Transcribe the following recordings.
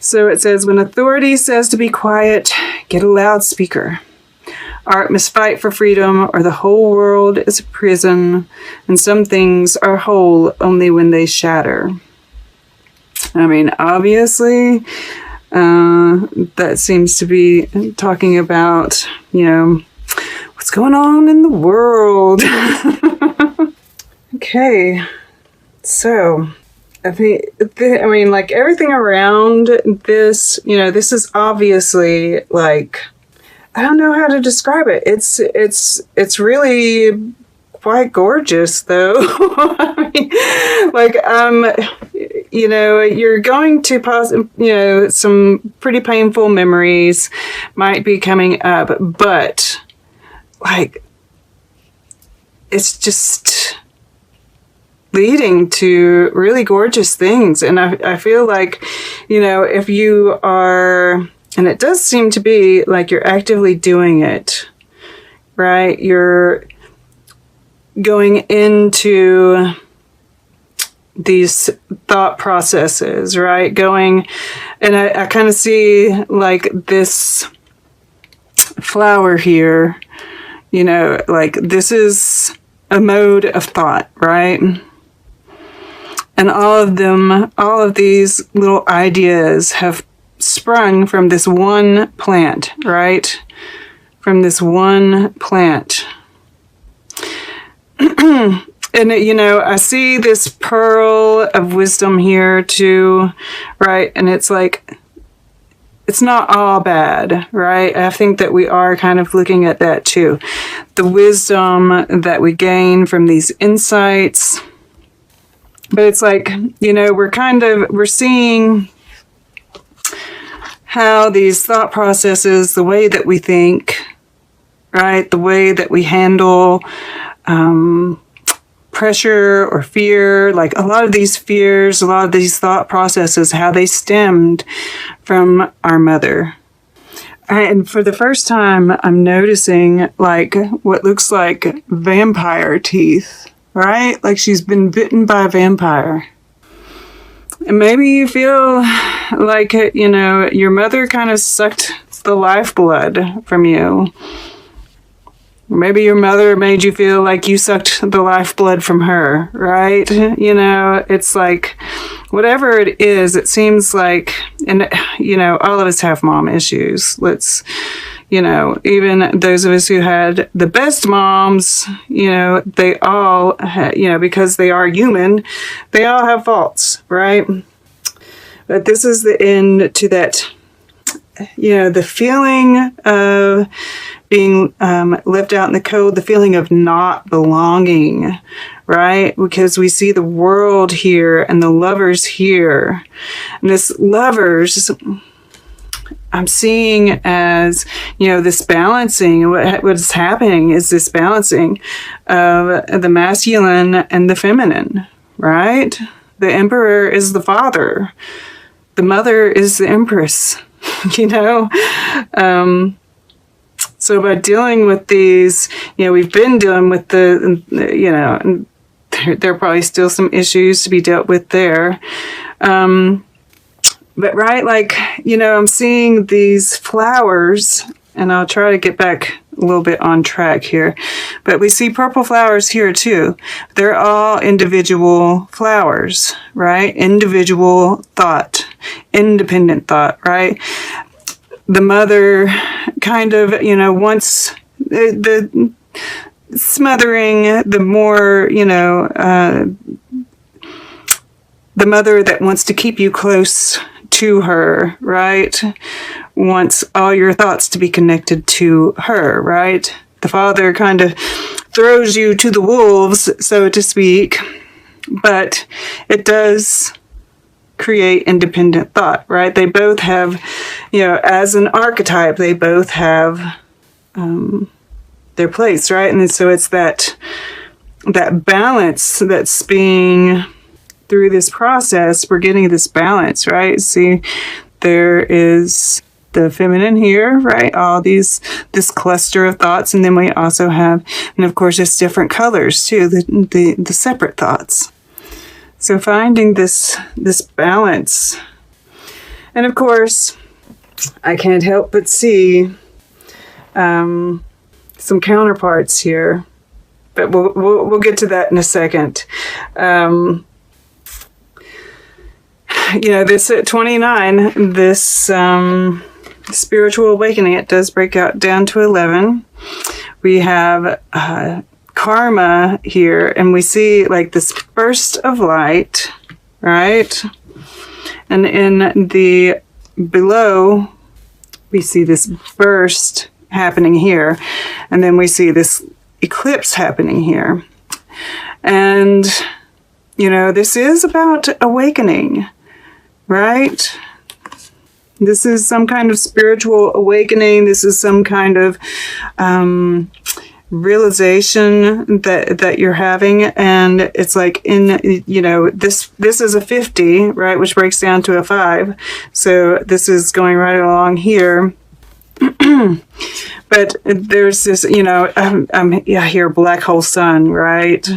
So it says, when authority says to be quiet, get a loudspeaker. Art must fight for freedom, or the whole world is a prison, and some things are whole only when they shatter. I mean, obviously, that seems to be talking about, what's going on in the world. Okay, so I mean, like everything around this, this is obviously like, I don't know how to describe it. It's really quite gorgeous, though. I mean, like, you're going to some pretty painful memories might be coming up, but like, it's just leading to really gorgeous things. And I feel like, if you are, and it does seem to be like you're actively doing it, right? You're going into these thought processes, right? And I kind of see like this flower here, like this is a mode of thought, right? And all of these little ideas have sprung from this one plant, right? From this one plant. And, I see this pearl of wisdom here too, right? And it's like, it's not all bad, right? I think that we are kind of looking at that too. The wisdom that we gain from these insights. But it's like, we're seeing how these thought processes, the way that we think, right? The way that we handle pressure or fear, like a lot of these fears, a lot of these thought processes, how they stemmed from our mother. And for the first time, I'm noticing like what looks like vampire teeth, right? Like she's been bitten by a vampire. And maybe you feel like, your mother kind of sucked the lifeblood from you. Maybe your mother made you feel like you sucked the lifeblood from her, right? It's like, whatever it is, it seems like, and, all of us have mom issues. Let's, even those of us who had the best moms, they all, because they are human, they all have faults, right? But this is the end to that, the feeling of being left out in the cold, the feeling of not belonging, right? Because we see the world here and the lovers here. And this lovers, I'm seeing as, this balancing. What's happening is this balancing of the masculine and the feminine, right? The emperor is the father. The mother is the empress, So by dealing with these, we've been dealing with there are probably still some issues to be dealt with there. But right, like, I'm seeing these flowers, and I'll try to get back a little bit on track here. But we see purple flowers here too. They're all individual flowers, right? Individual thought, independent thought, right? The mother kind of, wants the smothering, the more, the mother that wants to keep you close to her, right? Wants all your thoughts to be connected to her, right? The father kind of throws you to the wolves, so to speak, but it does create independent thought, right? They both have, as an archetype, they both have their place, right? And so it's that balance that's being, through this process, we're getting this balance, right? See, there is the feminine here, right? All this cluster of thoughts, and then we also have, and of course, it's different colors too, the separate thoughts. So finding this balance, And of course, I can't help but see some counterparts here, but we'll get to that in a second. This at 29, this spiritual awakening, it does break out down to 11. We have karma here, and we see like this burst of light, right? And in the below, we see this burst happening here, and then we see this eclipse happening here. And, this is about awakening, right? This is some kind of spiritual awakening. This is some kind of realization that you're having. And it's like this is a 50, right? Which breaks down to a 5. So this is going right along here. But there's this, I hear black hole sun, right?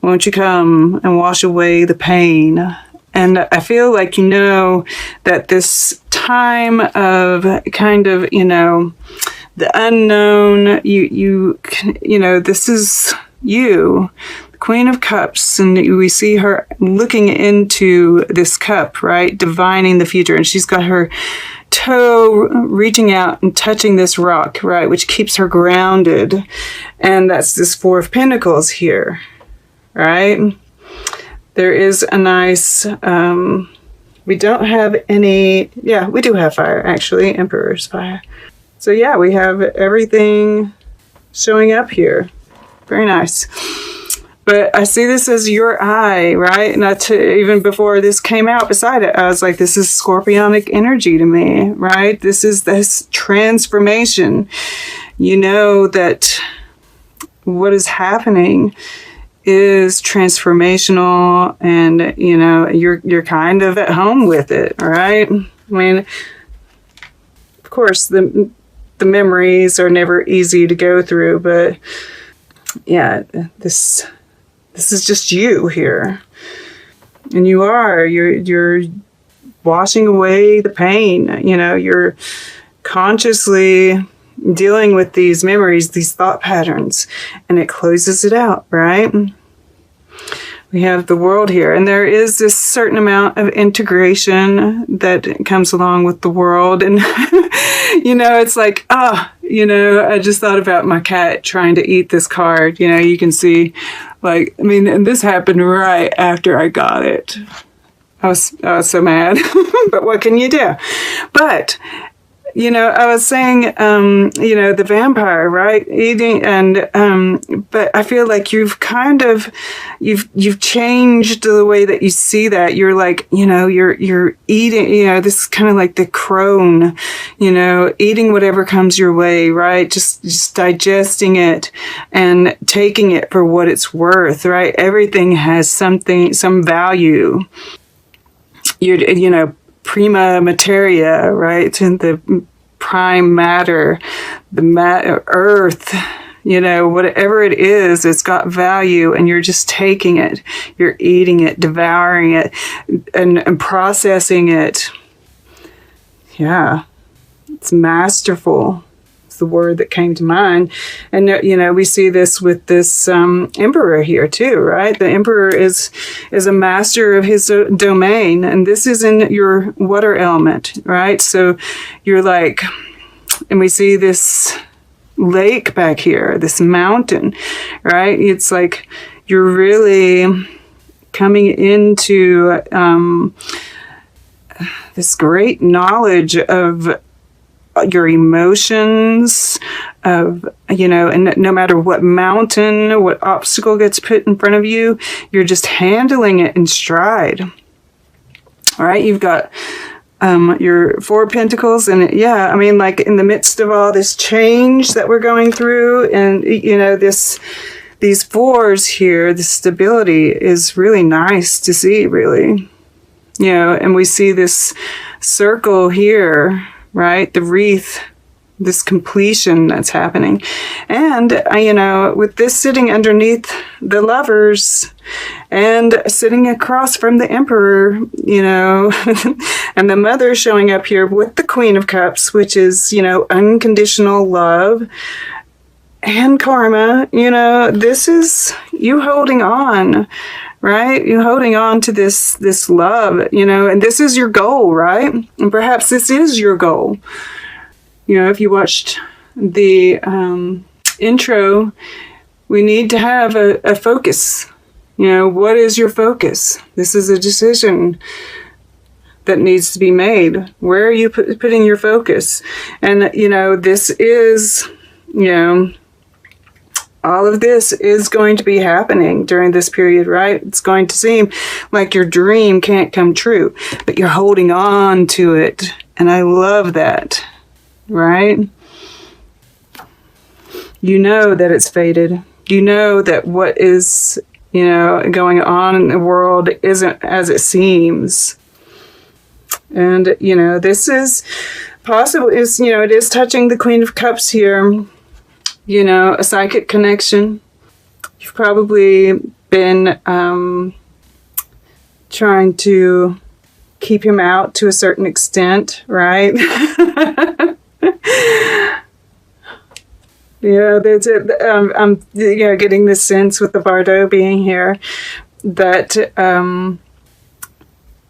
Won't you come and wash away the pain? And I feel like, that this time of kind of, the unknown, this is you, the Queen of Cups, and we see her looking into this cup, right? Divining the future. And she's got her toe reaching out and touching this rock, right? Which keeps her grounded. And that's this 4 of Pentacles here, right? There is a nice, we don't have any, we do have fire, actually, Emperor's fire. So we have everything showing up here. Very nice. But I see this as your eye, right? And even before this came out beside it, I was like, this is scorpionic energy to me, right? This is this transformation. That what is happening is transformational, and you're kind of at home with it, right? I mean, of course, the memories are never easy to go through, but this is just you here, and you're washing away the pain. You're consciously dealing with these memories, these thought patterns, and it closes it out, right? We have the world here, and there is this certain amount of integration that comes along with the world. And, it's like, I just thought about my cat trying to eat this card. You can see, and this happened right after I got it. I was so mad, but what can you do? But I was saying, the vampire, right? Eating, and, but I feel like you've changed the way that you see that. You're like, you're eating, this is kind of like the crone, eating whatever comes your way, right? Just digesting it and taking it for what it's worth, right? Everything has some value. Prima materia, right? And the prime matter, the earth, whatever it is, it's got value, and you're just taking it, you're eating it, devouring it, and processing it. Yeah, it's masterful. The word that came to mind. And we see this with this emperor here too, right? The emperor is a master of his domain, and this is in your water element, right? So you're like, and we see this lake back here, this mountain, right? It's like you're really coming into this great knowledge of your emotions, of, and no matter what mountain, what obstacle gets put in front of you, you're just handling it in stride. All right, you've got your 4 of Pentacles, and like in the midst of all this change that we're going through, and these 4s here, the stability is really nice to see, really. And we see this circle here, right? The wreath this completion that's happening. And, with this sitting underneath the Lovers and sitting across from the Emperor, and the Mother showing up here with the Queen of Cups, which is, unconditional love and karma, this is you holding on, right? You holding on to this love, and this is your goal, right? And perhaps this is your goal. If you watched the intro, we need to have a focus. What is your focus? This is a decision that needs to be made. Where are you putting your focus? And, this is, all of this is going to be happening during this period, right? It's going to seem like your dream can't come true, but you're holding on to it. And I love that. Right? You know that it's fated. You know that what is, going on in the world isn't as it seems. And, this is possible, it is touching the Queen of Cups here. A psychic connection. You've probably been trying to keep him out to a certain extent, right? There's I'm getting this sense with the Bardo being here that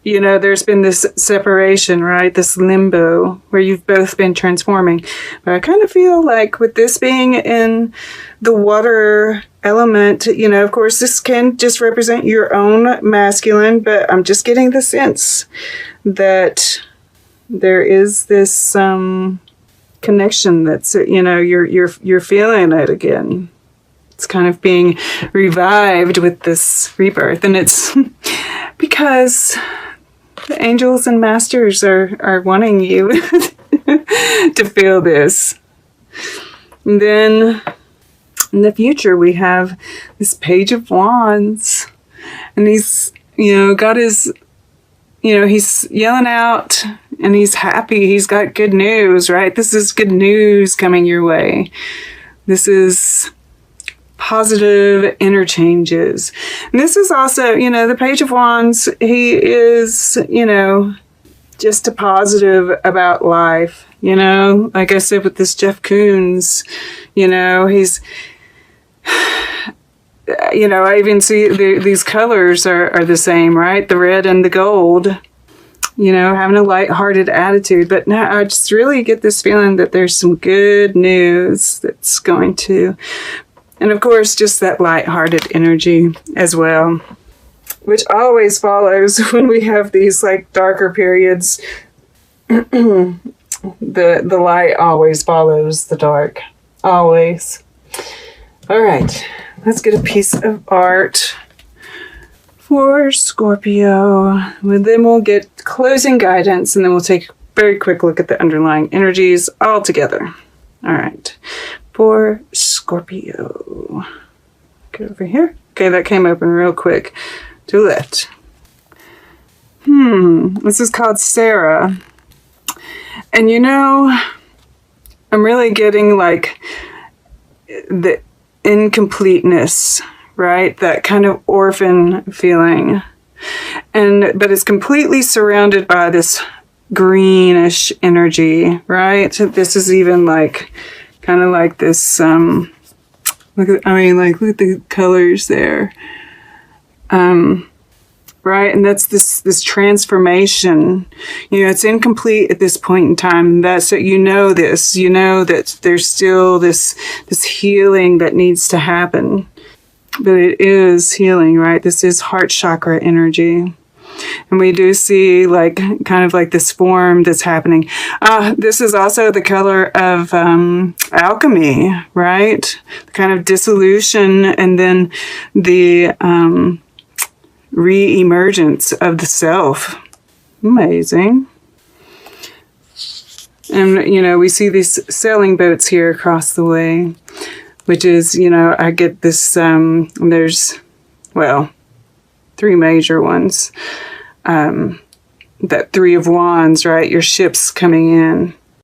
there's been this separation, right? This limbo where you've both been transforming. But I kind of feel like with this being in the water element, of course this can just represent your own masculine, but I'm just getting the sense that there is this connection that's you're feeling it again. It's kind of being revived with this rebirth, and it's because the angels and masters are wanting you to feel this. And then in the future we have this Page of Wands, and he's got his he's yelling out. And he's happy. He's got good news, right? This is good news coming your way. This is positive interchanges. And this is also, the Page of Wands, he is, just a positive about life, Like I said with this Jeff Koons, he's... I even see these colors are the same, right? The red and the gold. Having a lighthearted attitude. But now I just really get this feeling that there's some good news that's going to, and of course, just that lighthearted energy as well, which always follows when we have these like darker periods. The light always follows the dark. Always. All right, let's get a piece of art for Scorpio. And then we'll get closing guidance, and then we'll take a very quick look at the underlying energies all together. All right. For Scorpio. Get over here. Okay, that came open real quick. To the left. This is called Sarah. And I'm really getting like the incompleteness, right? That kind of orphan feeling. But it's completely surrounded by this greenish energy, right? This is even like, kind of like this, look at the colors there. Right? And that's this transformation. It's incomplete at this point in time. That's that that there's still this healing that needs to happen. But it is healing, right? This is heart chakra energy. And we do see kind of like this form that's happening. This is also the color of alchemy, right? The kind of dissolution and then the re-emergence of the self. Amazing. And, we see these sailing boats here across the way, which is, I get this, there's, three major ones. That Three of Wands, right? Your ship's coming in.